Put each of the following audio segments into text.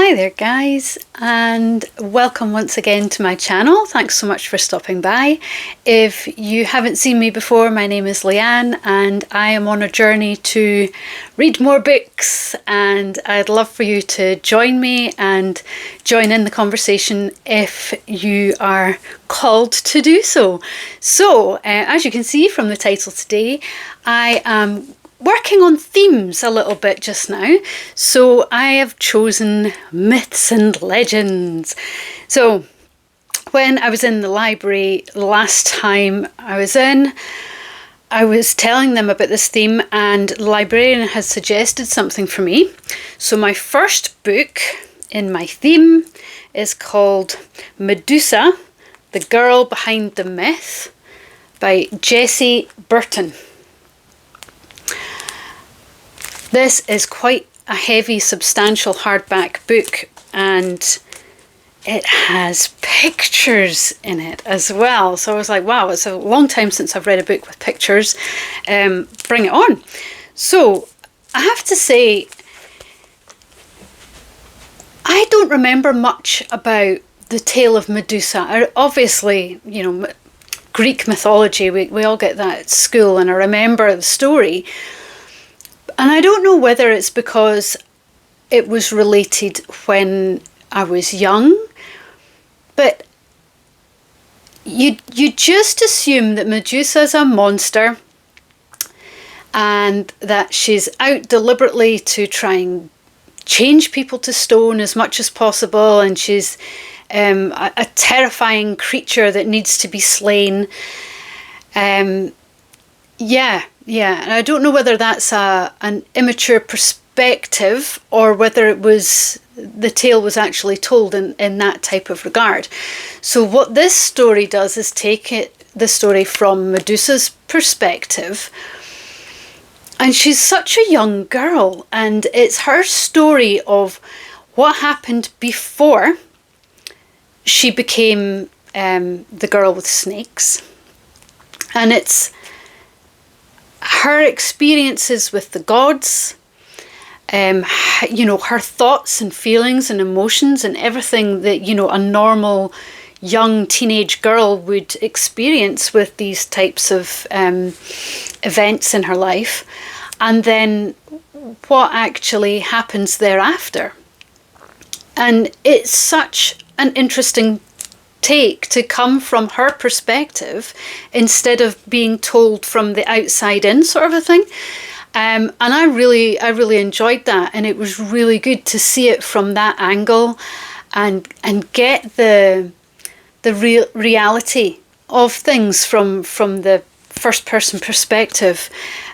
Hi there guys, and welcome once again to my channel. Thanks so much for stopping by. If you haven't seen me before, my name is Leanne and I am on a journey to read more books, and I'd love for you to join me and join in the conversation if you are called to do so. As you can see from the title today, I am working on themes a little bit just now. So I have chosen myths and legends. So when I was in the library last time I was telling them about this theme, and the librarian has suggested something for me. So my first book in my theme is called Medusa, the Girl Behind the Myth by Jessie Burton. This is quite a heavy, substantial hardback book, and it has pictures in it as well. So I was like, wow, it's a long time since I've read a book with pictures. Bring it on. So I have to say, I don't remember much about the tale of Medusa. Obviously, you know, Greek mythology, we all get that at school, and I remember the story. And I don't know whether it's because it was related when I was young, but you just assume that Medusa is a monster and that she's out deliberately to try and change people to stone as much as possible, and she's a terrifying creature that needs to be slain. Yeah, and I don't know whether that's an immature perspective or whether the tale was actually told in that type of regard. So what this story does is take the story from Medusa's perspective, and she's such a young girl, and it's her story of what happened before she became the girl with snakes, and it's her experiences with the gods, you know, her thoughts and feelings and emotions and everything that, you know, a normal young teenage girl would experience with these types of events in her life, and then what actually happens thereafter. And it's such an interesting take to come from her perspective instead of being told from the outside in, sort of a thing. And I really enjoyed that, and it was really good to see it from that angle and get the reality of things from the first person perspective.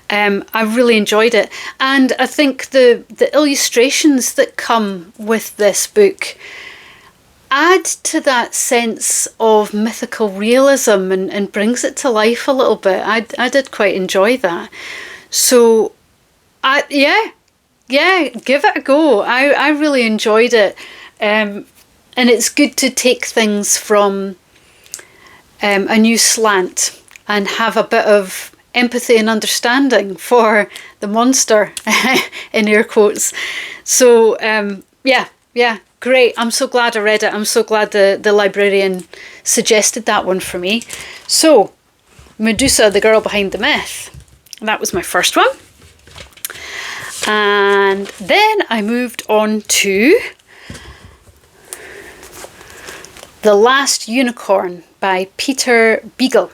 I really enjoyed it, and I think the illustrations that come with this book add to that sense of mythical realism and brings it to life a little bit. I did quite enjoy that. So yeah, give it a go. I really enjoyed it. And it's good to take things from a new slant and have a bit of empathy and understanding for the monster, in air quotes. So yeah, great. I'm so glad I read it. I'm so glad the librarian suggested that one for me. So, Medusa, the Girl Behind the Myth. That was my first one. And then I moved on to The Last Unicorn by Peter Beagle.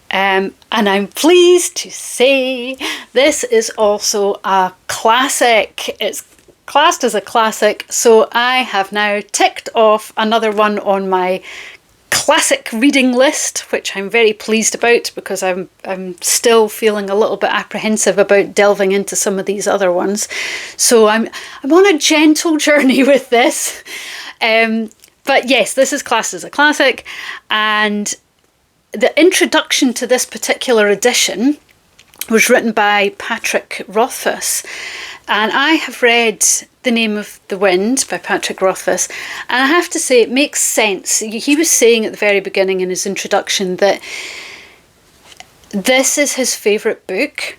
And I'm pleased to say this is also a classic. It's classed as a classic, so I have now ticked off another one on my classic reading list, which I'm very pleased about, because I'm still feeling a little bit apprehensive about delving into some of these other ones. So I'm on a gentle journey with this. But yes, this is classed as a classic, and the introduction to this particular edition was written by Patrick Rothfuss, and I have read The Name of the Wind by Patrick Rothfuss, and I have to say it makes sense. He was saying at the very beginning in his introduction that this is his favourite book,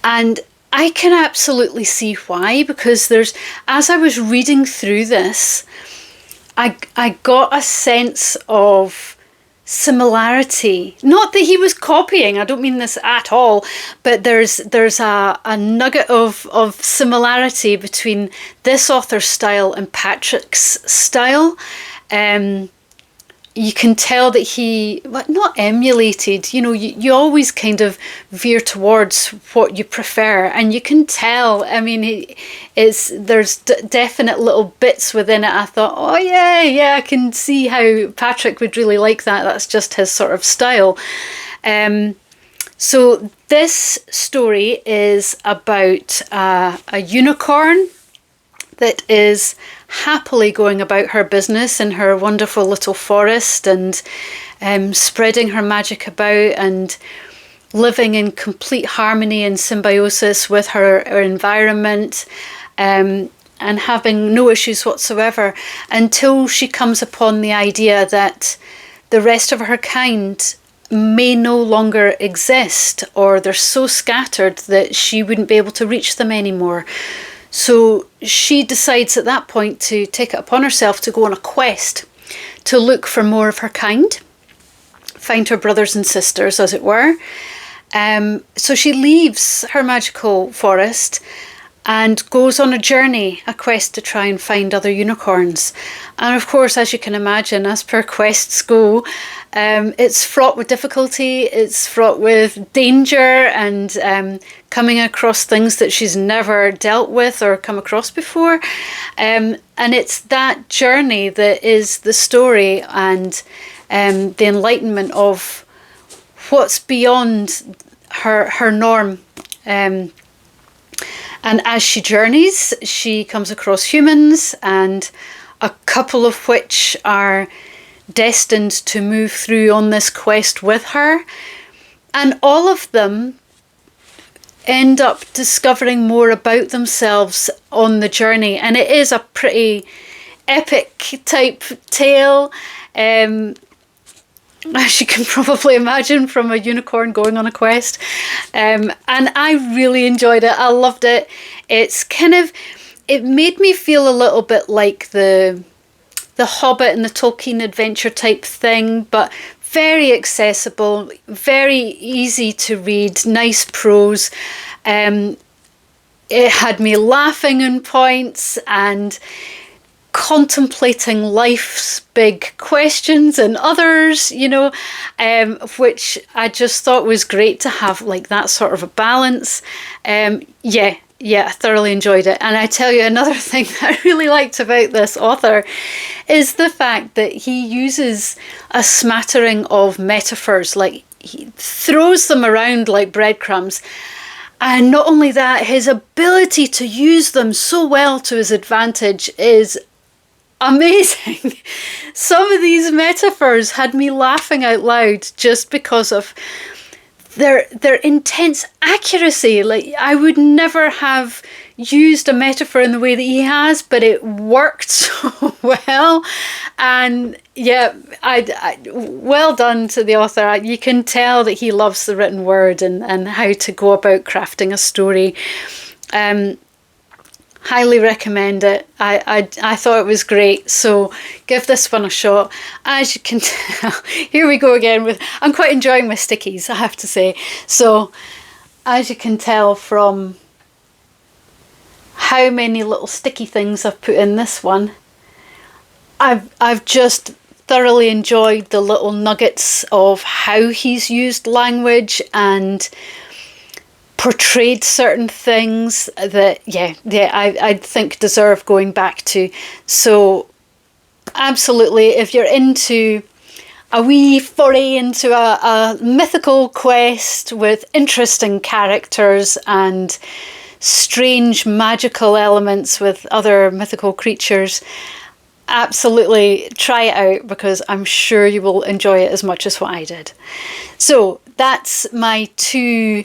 and I can absolutely see why, because as I was reading through this, I got a sense of similarity. Not that he was copying, I don't mean this at all, but there's a nugget of similarity between this author's style and Patrick's style. You can tell that he, but not emulated, you always kind of veer towards what you prefer, and you can tell, I mean, there's definite little bits within it. I thought, oh yeah, I can see how Patrick would really like that. That's just his sort of style. So this story is about a unicorn that is happily going about her business in her wonderful little forest, and spreading her magic about and living in complete harmony and symbiosis with her environment, and having no issues whatsoever, until she comes upon the idea that the rest of her kind may no longer exist, or they're so scattered that she wouldn't be able to reach them anymore. So she decides at that point to take it upon herself to go on a quest to look for more of her kind, find her brothers and sisters, as it were. So she leaves her magical forest and goes on a journey, a quest to try and find other unicorns. And of course, as you can imagine, as per quests go, it's fraught with difficulty, it's fraught with danger, and coming across things that she's never dealt with or come across before. And it's that journey that is the story, and the enlightenment of what's beyond her norm. And as she journeys, she comes across humans, and a couple of which are destined to move through on this quest with her. And all of them end up discovering more about themselves on the journey. And it is a pretty epic type tale. As you can probably imagine, from a unicorn going on a quest. And I really enjoyed it. I loved it. It made me feel a little bit like the Hobbit and the Tolkien adventure type thing, but very accessible, very easy to read, nice prose. It had me laughing in points and contemplating life's big questions and others, which I just thought was great to have, like, that sort of a balance. I thoroughly enjoyed it. And I tell you, another thing that I really liked about this author is the fact that he uses a smattering of metaphors, like he throws them around like breadcrumbs. And not only that, his ability to use them so well to his advantage is amazing. Some of these metaphors had me laughing out loud just because of their intense accuracy. Like, I would never have used a metaphor in the way that he has, but it worked so well. And yeah, I well done to the author. You can tell that he loves the written word and how to go about crafting a story. Highly recommend it. I thought it was great, so give this one a shot. As you can tell, here we go again I'm quite enjoying my stickies, I have to say. So as you can tell from how many little sticky things I've put in this one, I've just thoroughly enjoyed the little nuggets of how he's used language and portrayed certain things that I think deserve going back to. So absolutely, if you're into a wee foray into a mythical quest with interesting characters and strange magical elements with other mythical creatures, absolutely try it out, because I'm sure you will enjoy it as much as what I did. So that's my 2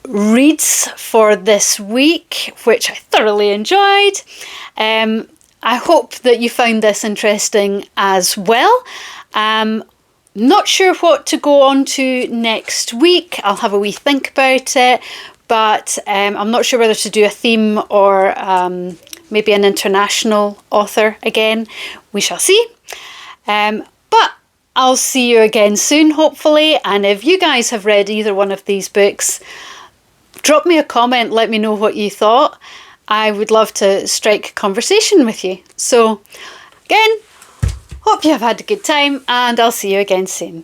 reads for this week, which I thoroughly enjoyed. I hope that you found this interesting as well. Not sure what to go on to next week. I'll have a wee think about it, but I'm not sure whether to do a theme or maybe an international author again. We shall see. But I'll see you again soon, hopefully. And if you guys have read either one of these books, drop me a comment, let me know what you thought. I would love to strike a conversation with you. So again, hope you have had a good time, and I'll see you again soon.